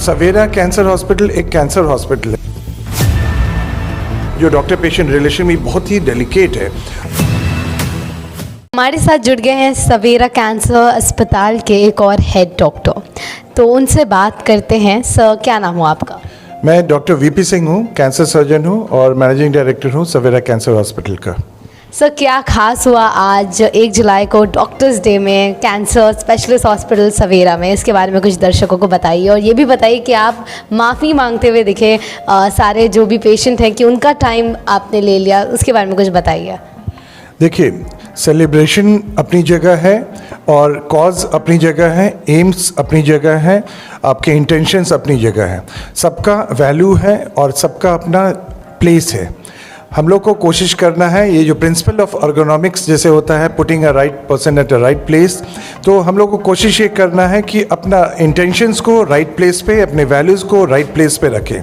सवेरा cancer hospital एक cancer hospital है जो डॉक्टर पेशेंट रिलेशन में बहुत ही डेलिकेट है। हमारे साथ जुड़ गए हैं सवेरा कैंसर अस्पताल के एक और हेड डॉक्टर, तो उनसे बात करते हैं। सर, क्या नाम हो आपका? मैं डॉक्टर वीपी सिंह हूँ, कैंसर सर्जन हूँ और मैनेजिंग डायरेक्टर हूँ सवेरा कैंसर हॉस्पिटल का। सर, क्या खास हुआ आज 1 जुलाई को डॉक्टर्स डे में कैंसर स्पेशलिस्ट हॉस्पिटल सवेरा में? इसके बारे में कुछ दर्शकों को बताइए और ये भी बताइए कि आप माफ़ी मांगते हुए दिखे सारे जो भी पेशेंट हैं कि उनका टाइम आपने ले लिया, उसके बारे में कुछ बताइए। देखिए, सेलिब्रेशन अपनी जगह है और कॉज अपनी जगह है, एम्स अपनी जगह है, आपके इंटेंशंस अपनी जगह है, सबका वैल्यू है और सबका अपना प्लेस है। हम लोग को कोशिश करना है, ये जो प्रिंसिपल ऑफ अर्गोनॉमिक्स जैसे होता है, putting a right person at a right place, तो हम लोग को कोशिश ये करना है कि अपना इंटेंशंस को राइट प्लेस पे, अपने वैल्यूज़ को राइट प्लेस पे रखें।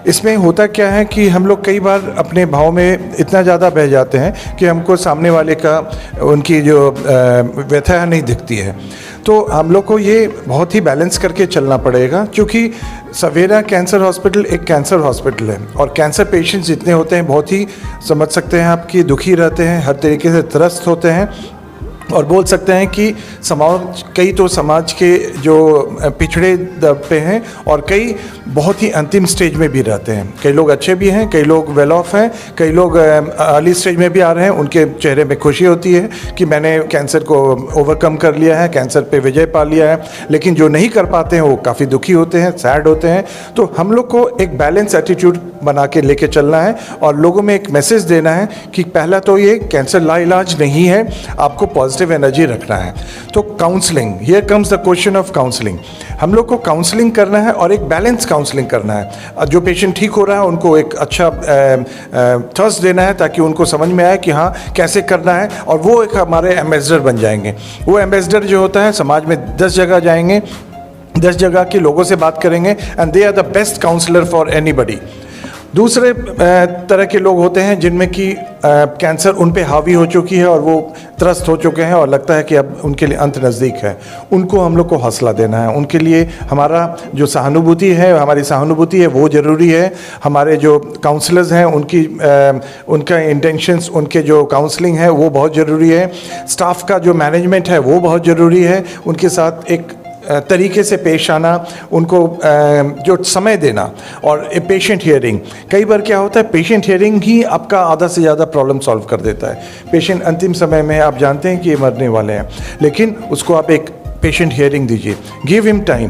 इसमें होता क्या है कि हम लोग कई बार अपने भाव में इतना ज़्यादा बह जाते हैं कि हमको सामने वाले का उनकी जो व्यथा नहीं दिखती है। तो हम लोग को ये बहुत ही बैलेंस करके चलना पड़ेगा, क्योंकि सवेरा कैंसर हॉस्पिटल एक कैंसर हॉस्पिटल है और कैंसर पेशेंट्स जितने होते हैं बहुत ही समझ सकते हैं आपकी दुखी रहते हैं, हर तरीके से त्रस्त होते हैं और बोल सकते हैं कि कई तो समाज के जो पिछड़े दबे हैं और कई बहुत ही अंतिम स्टेज में भी रहते हैं। कई लोग अच्छे भी हैं, कई लोग वेल ऑफ हैं, कई लोग अर्ली स्टेज में भी आ रहे हैं। उनके चेहरे में खुशी होती है कि मैंने कैंसर को ओवरकम कर लिया है, कैंसर पे विजय पा लिया है। लेकिन जो नहीं कर पाते हैं वो काफ़ी दुखी होते हैं, सैड होते हैं। तो हम लोग को एक बैलेंस एटीट्यूड बना के लेके चलना है और लोगों में एक मैसेज देना है कि पहला तो ये कैंसर लाइलाज नहीं है, आपको पॉजिटिव एनर्जी रखना है। तो counselling, here comes the question of counselling. हम लोग को काउंसलिंग करना है और एक बैलेंस काउंसलिंग करना है। जो पेशेंट ठीक हो रहा है उनको एक अच्छा ट्रस्ट देना है ताकि उनको समझ में आए कि हाँ कैसे करना है, और वो एक हमारे एम्बेसडर बन जाएंगे। वो एम्बेसडर जो होता है समाज में 10 जगह जाएंगे, 10 जगह के लोगों से बात करेंगे and they are the best counsellor for anybody. दूसरे तरह के लोग होते हैं जिनमें कि कैंसर उन पे हावी हो चुकी है और वो त्रस्त हो चुके हैं और लगता है कि अब उनके लिए अंत नज़दीक है। उनको हम लोग को हौसला देना है, उनके लिए हमारा जो सहानुभूति है, हमारी सहानुभूति है वो ज़रूरी है। हमारे जो काउंसलर्स हैं उनका इंटेंशंस, उनके जो काउंसलिंग है वो बहुत ज़रूरी है। स्टाफ का जो मैनेजमेंट है वो बहुत ज़रूरी है। उनके साथ एक तरीके से पेश आना, उनको जो समय देना और पेशेंट हियरिंग। कई बार क्या होता है, पेशेंट हियरिंग ही आपका आधा से ज़्यादा प्रॉब्लम सॉल्व कर देता है। पेशेंट अंतिम समय में आप जानते हैं कि ये मरने वाले हैं, लेकिन उसको आप एक पेशेंट हियरिंग दीजिए, गिव हिम टाइम,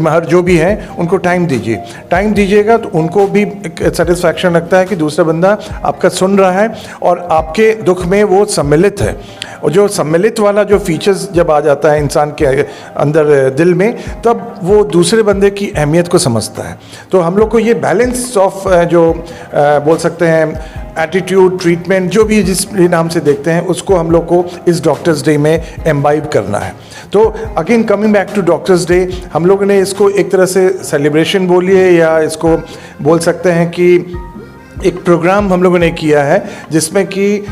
हर जो भी हैं उनको टाइम दीजिए। टाइम दीजिएगा तो उनको भी सेटिस्फैक्शन लगता है कि दूसरा बंदा आपका सुन रहा है और आपके दुख में वो सम्मिलित है। और जो सम्मिलित वाला जो फीचर्स जब आ जाता है इंसान के अंदर दिल में, तब वो दूसरे बंदे की अहमियत को समझता है। तो हम लोग को ये बैलेंस ऑफ जो बोल सकते हैं एटीट्यूड, ट्रीटमेंट, जो भी जिस नाम से देखते हैं, उसको हम लोग को इस डॉक्टर्स डे में एम्बाइब करना है। तो again coming back to doctors day, हम लोगों ने इसको एक तरह से सेलिब्रेशन बोलिए या इसको बोल सकते हैं कि एक प्रोग्राम हम लोगों ने किया है जिसमें कि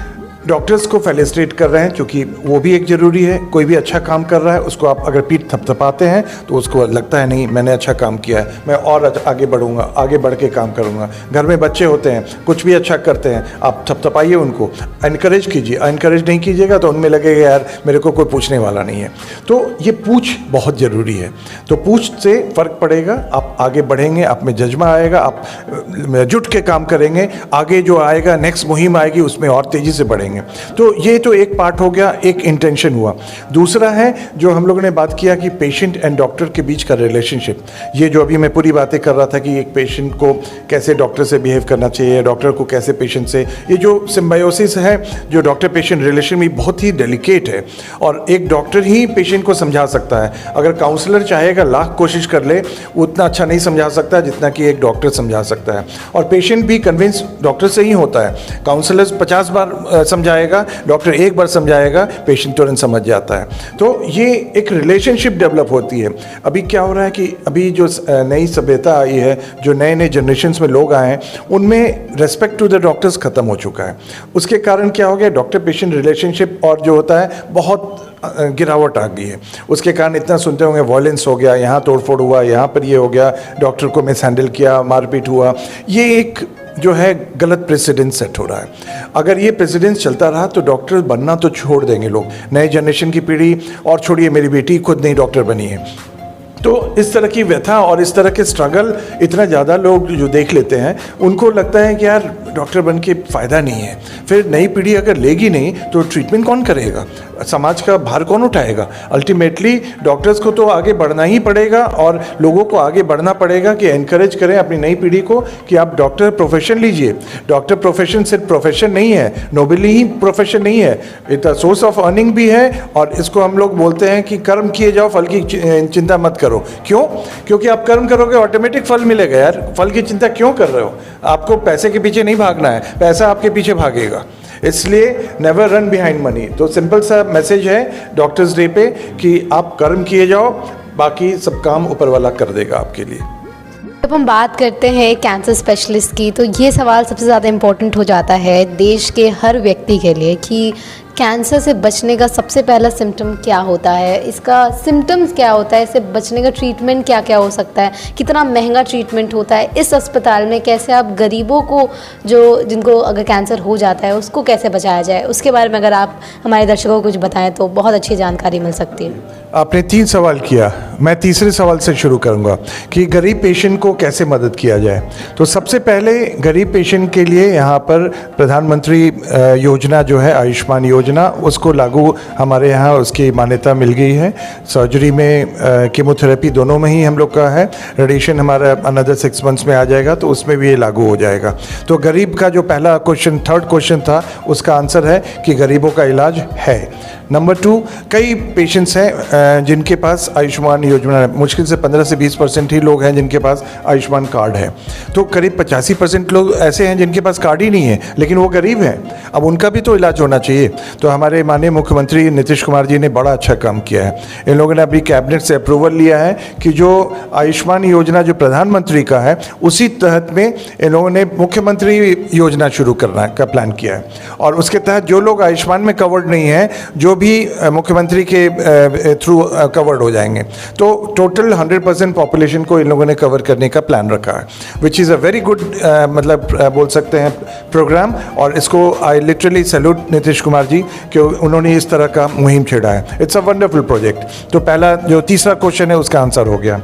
डॉक्टर्स को फेलिसिटेट कर रहे हैं, क्योंकि वो भी एक ज़रूरी है। कोई भी अच्छा काम कर रहा है उसको आप अगर पीठ थपथपाते हैं तो उसको लगता है नहीं मैंने अच्छा काम किया है, मैं और आगे बढ़ूंगा, आगे बढ़ के काम करूंगा। घर में बच्चे होते हैं, कुछ भी अच्छा करते हैं, आप थपथपाइए उनको, इनकरेज कीजिए। इनकरेज नहीं कीजिएगा तो उनमें लगेगा यार मेरे को कोई पूछने वाला नहीं है। तो ये पूछ बहुत ज़रूरी है। तो पूछ से फ़र्क पड़ेगा, आप आगे बढ़ेंगे, आप में जज्बा आएगा, आप जुट के काम करेंगे, आगे जो आएगा नेक्स्ट मुहिम आएगी उसमें और तेज़ी से बढ़ेंगे। तो ये तो एक पार्ट हो गया, एक इंटेंशन हुआ। दूसरा है जो हम लोगों ने बात किया कि पेशेंट एंड डॉक्टर के बीच का रिलेशनशिप। ये जो अभी मैं पूरी बातें कर रहा था कि एक पेशेंट को कैसे डॉक्टर से बिहेव करना चाहिए, डॉक्टर को कैसे पेशेंट से, ये जो सिम्बायोसिस है जो डॉक्टर पेशेंट रिलेशन में बहुत ही डेलिकेट है और एक डॉक्टर ही पेशेंट को समझा सकता है। अगर काउंसलर चाहेगा लाख कोशिश कर ले, उतना अच्छा नहीं समझा सकता जितना कि एक डॉक्टर समझा सकता है। और पेशेंट भी कन्विंस डॉक्टर से ही होता है। काउंसलर 50 बार समझाएगा, डॉक्टर एक बार समझाएगा, पेशेंट तुरंत समझ जाता है। तो ये एक रिलेशनशिप डेवलप होती है। अभी क्या हो रहा है कि अभी जो नई सभ्यता आई है, जो नए नए जनरेशन्स में लोग आए हैं, उनमें रेस्पेक्ट टू द डॉक्टर्स ख़त्म हो चुका है। उसके कारण क्या हो गया, डॉक्टर पेशेंट रिलेशनशिप और जो होता है बहुत गिरावट आ गई है। उसके कारण इतना सुनते होंगे वायलेंस हो गया, यहाँ तोड़फोड़ हुआ, यहाँ पर ये हो गया, डॉक्टर को मिस हैंडल किया, मारपीट हुआ। ये एक जो है गलत प्रेसिडेंस सेट हो रहा है। अगर ये प्रेसिडेंस चलता रहा तो डॉक्टर बनना तो छोड़ देंगे लोग, नए जनरेशन की पीढ़ी। और छोड़िए, मेरी बेटी खुद नहीं डॉक्टर बनी है। तो इस तरह की व्यथा और इस तरह के स्ट्रगल इतना ज़्यादा लोग जो देख लेते हैं, उनको लगता है कि यार डॉक्टर बन के फ़ायदा नहीं है। फिर नई पीढ़ी अगर लेगी नहीं तो ट्रीटमेंट कौन करेगा, समाज का भार कौन उठाएगा। अल्टीमेटली डॉक्टर्स को तो आगे बढ़ना ही पड़ेगा और लोगों को आगे बढ़ना पड़ेगा कि एनकरेज करें अपनी नई पीढ़ी को कि आप डॉक्टर प्रोफेशन लीजिए। डॉक्टर प्रोफेशन सिर्फ प्रोफेशन नहीं है, नोबली ही प्रोफेशन नहीं है, इतना सोर्स ऑफ अर्निंग भी है। और इसको हम लोग बोलते हैं कि कर्म किए जाओ, फल की चिंता मत करो। क्यों? क्योंकि आप कर्म करोगे ऑटोमेटिक फल मिलेगा यार। फल की चिंता क्यों कर रहे हो? आपको पैसे के पीछे नहीं भागना है, पैसा आपके पीछे भागेगा। इसलिए नेवर रन बिहाइंड मनी। तो सिंपल सा मैसेज है डॉक्टर्स डे पे कि आप कर्म किए जाओ, बाकी सब काम ऊपर वाला कर देगा आपके लिए। जब हम बात करते हैं कैंसर स्पेशलिस्ट की, तो ये सवाल सबसे ज़्यादा इम्पोर्टेंट हो जाता है देश के हर व्यक्ति के लिए कि कैंसर से बचने का सबसे पहला सिम्टम क्या होता है, इसका सिम्टम्स क्या होता है, इससे बचने का ट्रीटमेंट क्या क्या हो सकता है, कितना महंगा ट्रीटमेंट होता है इस अस्पताल में, कैसे आप गरीबों को जिनको अगर कैंसर हो जाता है उसको कैसे बचाया जाए, उसके बारे में अगर आप हमारे दर्शकों को कुछ बताएं तो बहुत अच्छी जानकारी मिल सकती है। आपने 3 सवाल किया, मैं तीसरे सवाल से शुरू करूंगा कि गरीब पेशेंट को कैसे मदद किया जाए। तो सबसे पहले गरीब पेशेंट के लिए यहाँ पर प्रधानमंत्री योजना जो है आयुष्मान योजना, उसको लागू हमारे यहाँ उसकी मान्यता मिल गई है। सर्जरी में कीमोथेरेपी दोनों में ही हम लोग का है, रेडिएशन हमारा अनदर 6 मंथ्स में आ जाएगा तो उसमें भी ये लागू हो जाएगा। तो गरीब का जो पहला क्वेश्चन, थर्ड क्वेश्चन था, उसका आंसर है कि गरीबों का इलाज है। नंबर 2, कई पेशेंट्स हैं जिनके पास आयुष्मान योजना, मुश्किल से 15 से 20% ही लोग हैं जिनके पास आयुष्मान कार्ड है। तो करीब 85% लोग ऐसे हैं जिनके पास कार्ड ही नहीं है, लेकिन वो गरीब हैं। अब उनका भी तो इलाज होना चाहिए। तो हमारे माननीय मुख्यमंत्री नीतीश कुमार जी ने बड़ा अच्छा काम किया है। इन लोगों ने अभी कैबिनेट से अप्रूवल लिया है कि जो आयुष्मान योजना जो प्रधानमंत्री का है, उसी तहत में इन लोगों ने मुख्यमंत्री योजना शुरू करना का प्लान किया है। और उसके तहत जो लोग आयुष्मान में कवर्ड नहीं है, जो भी मुख्यमंत्री के थ्रू कवर्ड हो जाएंगे। तो टोटल 100% पॉपुलेशन को इन लोगों ने कवर करने का प्लान रखा है, which is a very good मतलब बोल सकते हैं प्रोग्राम। और इसको I literally salute Nitish Kumar ji कि उन्होंने इस तरह का मुहिम छेड़ा है। It's a wonderful project. तो पहला जो तीसरा क्वेश्चन है उसका आंसर हो गया।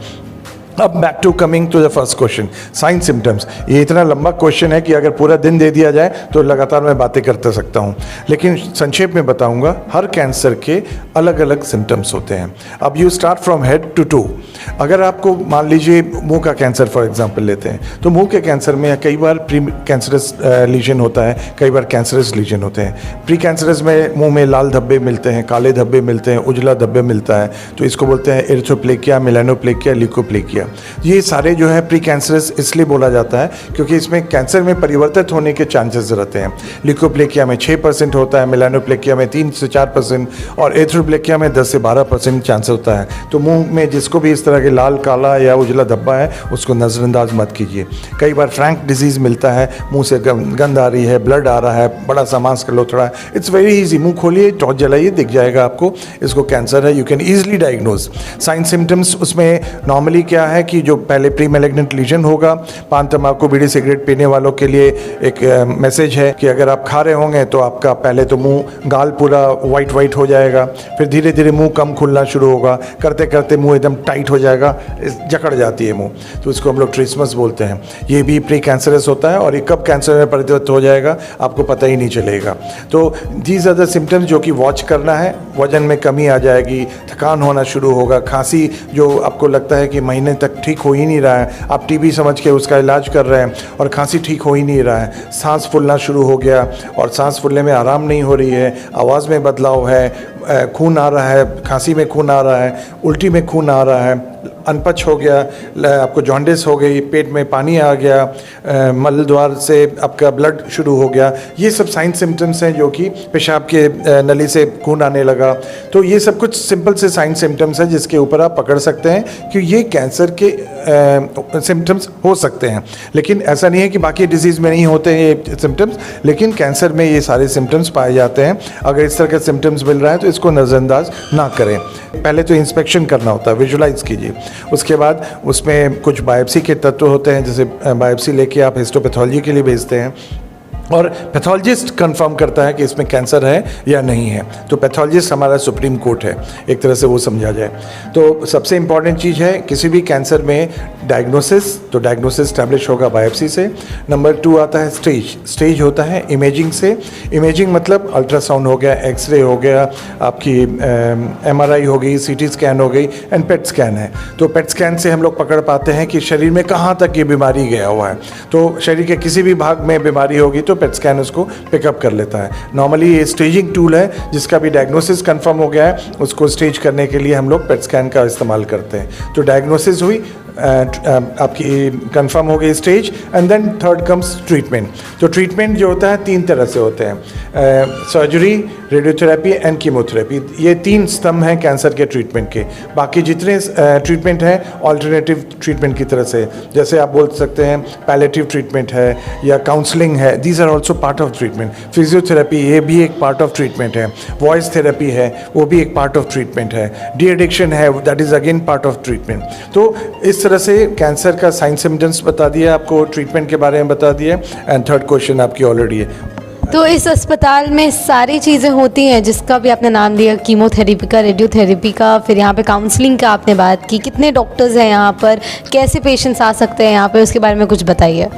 अब back to coming to the first question, sign symptoms. ये इतना लंबा क्वेश्चन है कि अगर पूरा दिन दे दिया जाए तो लगातार मैं बातें करते सकता हूँ, लेकिन संक्षेप में बताऊँगा। हर कैंसर के अलग अलग सिम्टम्स होते हैं। अब you start from head to toe. अगर आपको मान लीजिए मुंह का कैंसर फॉर एग्जांपल लेते हैं, तो मुंह के कैंसर में कई बार प्री कैंसरस लीजन होता है, कई बार कैंसरस लीजन होते हैं। प्री कैंसरस में मुंह में लाल धब्बे मिलते हैं, काले धब्बे मिलते हैं, उजला धब्बे मिलता है, तो इसको बोलते हैं एरिथ्रोप्लेकिया, मेलानोप्लेकिया, ल्यूकोप्लेकिया। ये सारे जो है प्री कैंसरस इसलिए बोला जाता है क्योंकि इसमें कैंसर में परिवर्तित होने के चांसेस रहते हैं। ल्यूकोप्लेकिया में 6% होता है, मेलानोप्लेकिया में 3 से 4% और एरिथ्रोप्लेकिया में 10 से 12% चांस होता है। तो मुंह में जिसको भी इस तरह के लाल, काला या उजला धब्बा है उसको नज़रअंदाज मत कीजिए। कई बार फ्रैंक डिजीज़ मिलता है, मुंह से गंध आ रही है, ब्लड आ रहा है, बड़ा सा मांस का लोथड़ा है। इट्स वेरी ईजी, मुंह खोलिए, टॉर्च जलाइए, दिख जाएगा आपको इसको कैंसर है। You can easily diagnose. Sign symptoms उसमें नॉर्मली क्या है कि जो पहले प्री मैलिग्नेंट लीजन होगा। पान, तंबाकू, बीड़ी, सिगरेट पीने वालों के लिए एक मैसेज है कि अगर आप खा रहे होंगे तो आपका पहले तो मुंह, गाल पूरा वाइट हो जाएगा, फिर धीरे धीरे मुंह कम खुलना शुरू होगा, करते करते मुंह एकदम टाइट हो जाएगा, जकड़ जाती है मुंह, तो इसको हम लोग ट्रिस्मस बोलते हैं। ये भी प्री कैंसरस होता है और ये कब कैंसर में परिवर्तित हो जाएगा आपको पता ही नहीं चलेगा। तो दीज आर द सिम्टम्स जो कि वॉच करना है। वजन में कमी आ जाएगी, थकान होना शुरू होगा, खांसी जो आपको लगता है कि महीने तक ठीक हो ही नहीं रहा है, आप टीबी समझ के उसका इलाज कर रहे हैं और खांसी ठीक हो ही नहीं रहा है, सांस फूलना शुरू हो गया और सांस फूलने में आराम नहीं हो रही है, आवाज़ में बदलाव है, खून आ रहा है, खांसी में खून आ रहा है, उल्टी में खून आ रहा है, अनपच हो गया, आपको जॉन्डिस हो गई, पेट में पानी आ गया, मल द्वार से आपका ब्लड शुरू हो गया, ये सब साइन सिम्टम्स हैं जो कि पेशाब के नली से खून आने लगा। तो ये सब कुछ सिंपल से साइन सिम्टम्स हैं जिसके ऊपर आप पकड़ सकते हैं कि ये कैंसर के सिम्टम्स हो सकते हैं, लेकिन ऐसा नहीं है कि बाकी डिजीज़ में नहीं होते हैं ये सिम्टम्स, लेकिन कैंसर में ये सारे सिम्टम्स पाए जाते हैं। अगर इस तरह के सिम्टम्स मिल रहा है तो इसको नज़रअंदाज ना करें। पहले तो इंस्पेक्शन करना होता है, विजुलाइज कीजिए। उसके बाद उसमें कुछ बायोप्सी के तत्व होते हैं, जैसे बायोप्सी लेके आप हिस्टोपैथोलॉजी के लिए भेजते हैं और पैथोलॉजिस्ट कंफर्म करता है कि इसमें कैंसर है या नहीं है। तो पैथोलॉजिस्ट हमारा सुप्रीम कोर्ट है, एक तरह से वो समझा जाए। तो सबसे इम्पॉर्टेंट चीज़ है किसी भी कैंसर में डायग्नोसिस, तो डायग्नोसिस स्टैब्लिश होगा बायोप्सी से। नंबर 2 आता है स्टेज। स्टेज होता है इमेजिंग से। इमेजिंग मतलब अल्ट्रासाउंड हो गया, एक्सरे हो गया, आपकी MRI हो गई, CT स्कैन हो गई एंड पेट स्कैन है। तो पेट स्कैन से हम लोग पकड़ पाते हैं कि शरीर में कहाँ तक ये बीमारी गया हुआ है। तो शरीर के किसी भी भाग में बीमारी होगी तो पेट स्कैन उसको पिकअप कर लेता है। नॉर्मली ये स्टेजिंग टूल है, जिसका भी डायग्नोसिस कंफर्म हो गया है उसको स्टेज करने के लिए हम लोग पेट स्कैन का इस्तेमाल करते हैं। तो डायग्नोसिस हुई, आपकी कंफर्म हो गई stage, and then third comes treatment. तो ट्रीटमेंट जो होता है 3 तरह से होते हैं, सर्जरी, रेडियोथेरेपी एंड कीमोथेरेपी। ये 3 स्तंभ हैं कैंसर के ट्रीटमेंट के। बाकी जितने ट्रीटमेंट हैं ऑल्टरनेटिव ट्रीटमेंट की तरह से, जैसे आप बोल सकते हैं पैलेटिव ट्रीटमेंट है या काउंसलिंग है, these are also part of treatment. Physiotherapy ये भी एक पार्ट ऑफ ट्रीटमेंट है। वॉइस थेरेपी है, वो भी एक पार्ट ऑफ ट्रीटमेंट है। डी एडिक्शन है, that is again part of treatment. तो इस तरह से कैंसर का साइन सिम्टम्स बता दिया आपको, ट्रीटमेंट के बारे में बता दिया, एंड थर्ड क्वेश्चन आपकी ऑलरेडी है। तो इस अस्पताल में सारी चीज़ें होती हैं जिसका भी आपने नाम दिया, कीमोथेरेपी का, रेडियोथेरेपी का, फिर यहाँ पे काउंसलिंग का आपने बात की। कितने डॉक्टर्स हैं यहाँ पर, कैसे पेशेंट्स आ सकते हैं यहाँ पे, उसके बारे में कुछ बताइए।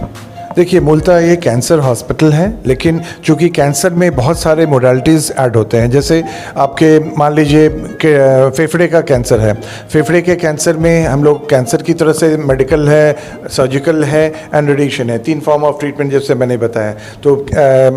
देखिए, मूलतः ये कैंसर हॉस्पिटल है, लेकिन चूंकि कैंसर में बहुत सारे मोडालिटीज़ ऐड होते हैं। जैसे आपके मान लीजिए कि फेफड़े का कैंसर है, फेफड़े के कैंसर में हम लोग कैंसर की तरह से मेडिकल है, सर्जिकल है एंड रेडिएशन है। 3 फॉर्म ऑफ ट्रीटमेंट जैसे मैंने बताया। तो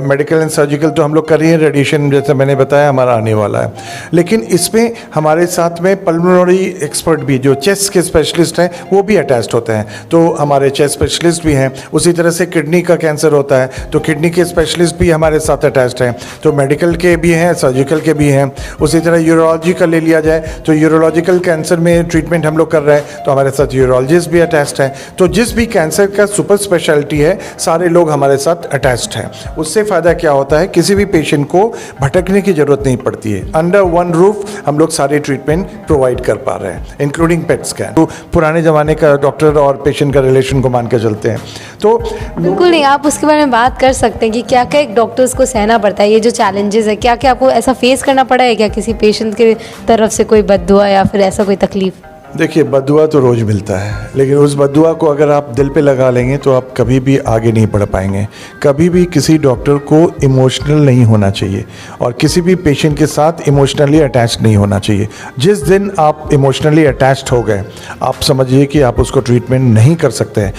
मेडिकल एंड सर्जिकल तो हम लोग कर रही हैं, रेडिएशन जैसे मैंने बताया हमारा आने वाला है। लेकिन इसमें हमारे साथ में पल्मोनरी एक्सपर्ट भी, जो चेस्ट के स्पेशलिस्ट हैं, वो भी अटैच्ड होते हैं। तो हमारे चेस्ट स्पेशलिस्ट भी हैं। उसी तरह से किडनी का कैंसर होता है तो किडनी के स्पेशलिस्ट भी हमारे साथ अटैच्ड हैं। तो मेडिकल के भी हैं, सर्जिकल के भी हैं। उसी तरह यूरोलॉजी का ले लिया जाए तो यूरोलॉजिकल कैंसर में ट्रीटमेंट हम लोग कर रहे हैं, तो हमारे साथ यूरोलॉजिस्ट भी अटैच्ड हैं। तो जिस भी कैंसर का सुपर स्पेशलिटी है, सारे लोग हमारे साथ अटैच्ड हैं। उससे फ़ायदा क्या होता है, किसी भी पेशेंट को भटकने की ज़रूरत नहीं पड़ती है। अंडर वन रूफ हम लोग सारे ट्रीटमेंट प्रोवाइड कर पा रहे हैं, इंक्लूडिंग पेट स्कैन। तो पुराने ज़माने का डॉक्टर और पेशेंट का रिलेशन को मान के चलते हैं। तो बिल्कुल नहीं, आप उसके बारे में बात कर सकते हैं कि क्या क्या एक डॉक्टर्स को सहना पड़ता है, ये जो चैलेंजेस है, क्या क्या आपको ऐसा फेस करना पड़ा है क्या, किसी पेशेंट के तरफ से कोई बद्दुआ या फिर ऐसा कोई तकलीफ? देखिए, बद्दुआ तो रोज़ मिलता है, लेकिन उस बद्दुआ को अगर आप दिल पे लगा लेंगे तो आप कभी भी आगे नहीं बढ़ पाएंगे। कभी भी किसी डॉक्टर को इमोशनल नहीं होना चाहिए और किसी भी पेशेंट के साथ इमोशनली अटैच नहीं होना चाहिए। जिस दिन आप इमोशनली अटैच्ड हो गए, आप समझिए कि आप उसको ट्रीटमेंट नहीं कर सकते हैं।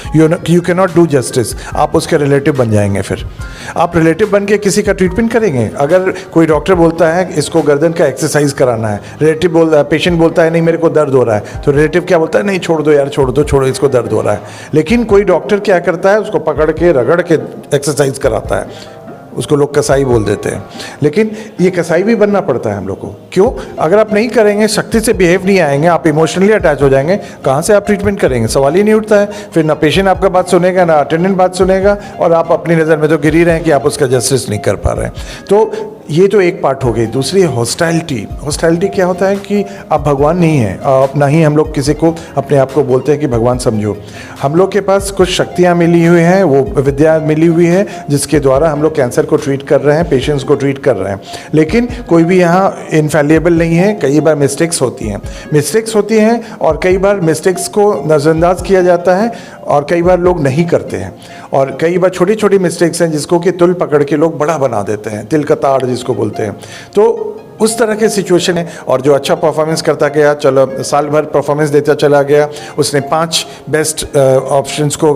You can not do justice. आप उसके रिलेटिव बन जाएंगे। फिर आप रिलेटिव बन के किसी का ट्रीटमेंट करेंगे। अगर कोई डॉक्टर बोलता है इसको गर्दन का एक्सरसाइज कराना है, पेशेंट बोलता है नहीं मेरे को दर्द हो रहा है, तो रिलेटिव क्या बोलता है, नहीं छोड़ दो यार, छोड़ो, इसको दर्द हो रहा है। लेकिन कोई डॉक्टर क्या करता है, उसको पकड़ के रगड़ के एक्सरसाइज कराता है। उसको लोग कसाई बोल देते हैं, लेकिन ये कसाई भी बनना पड़ता है हम लोग को। क्यों? अगर आप नहीं करेंगे, शक्ति से बिहेव नहीं आएंगे, आप इमोशनली अटैच हो जाएंगे, कहाँ से आप ट्रीटमेंट करेंगे? सवाल ही नहीं उठता है। फिर ना पेशेंट आपका बात सुनेगा, ना अटेंडेंट बात सुनेगा, और आप अपनी नज़र में तो गिर ही रहे हैं कि आप उसका जस्टिस नहीं कर पा रहे हैं। तो ये तो एक पार्ट हो गई। दूसरी हॉस्टाइलिटी क्या होता है कि आप भगवान नहीं हैं, आप ना ही हम लोग किसी को अपने आप को बोलते हैं कि भगवान समझो। हम लोग के पास कुछ शक्तियाँ मिली हुई हैं, वो विद्या मिली हुई है, जिसके द्वारा हम लोग कैंसर को ट्रीट कर रहे हैं, पेशेंट्स को ट्रीट कर रहे हैं। लेकिन कोई भी यहाँ इनफैलिएबल नहीं है। कई बार मिस्टेक्स होती हैं और कई बार मिस्टेक्स को नज़रअंदाज किया जाता है और कई बार लोग नहीं करते हैं। और कई बार छोटी छोटी मिस्टेक्स हैं जिसको कि तुल पकड़ के लोग बड़ा बना देते हैं, तिल का ताड़ जिसको बोलते हैं। तो उस तरह के सिचुएशन है। और जो अच्छा परफॉर्मेंस करता गया, चलो साल भर परफॉर्मेंस देता चला गया, उसने 5 बेस्ट ऑप्शंस को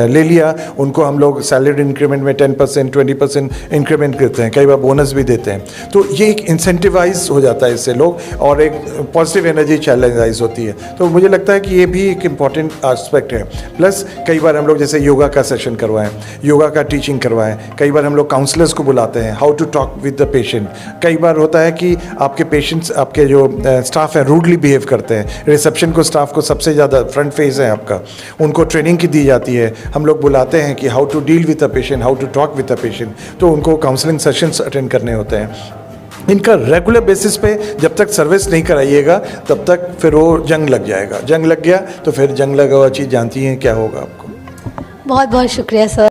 ले लिया, उनको हम लोग सैलरी इंक्रीमेंट में 10%, 20% इंक्रीमेंट करते हैं, कई बार बोनस भी देते हैं। तो ये एक इंसेंटिवाइज हो जाता है इससे लोग, और एक पॉजिटिव एनर्जी चैलेंजाइज होती है। तो मुझे लगता है कि ये भी एक इम्पॉर्टेंट एस्पेक्ट है। प्लस कई बार हम लोग जैसे योगा का सेशन करवाएं, योगा का टीचिंग करवाएं, कई बार हम लोग काउंसलर्स को बुलाते हैं, how to talk with the patient. कई बार होता है है कि आपके पेशेंट्स, आपके जो स्टाफ हैं रूडली बिहेव करते हैं। रिसेप्शन को स्टाफ को सबसे ज़्यादा फ्रंट फेस है आपका, उनको ट्रेनिंग की दी जाती है। हम लोग बुलाते हैं कि how to deal with a patient, how to talk with a patient, तो उनको काउंसलिंग सेशंस अटेंड करने होते हैं। इनका रेगुलर बेसिस पे जब तक सर्विस नहीं कराइएगा तब तक फिर वो जंग लग जाएगा। जंग लग गया तो फिर जंग लगा हुआ चीज़ जानती हैं क्या होगा आपको। बहुत बहुत शुक्रिया सर।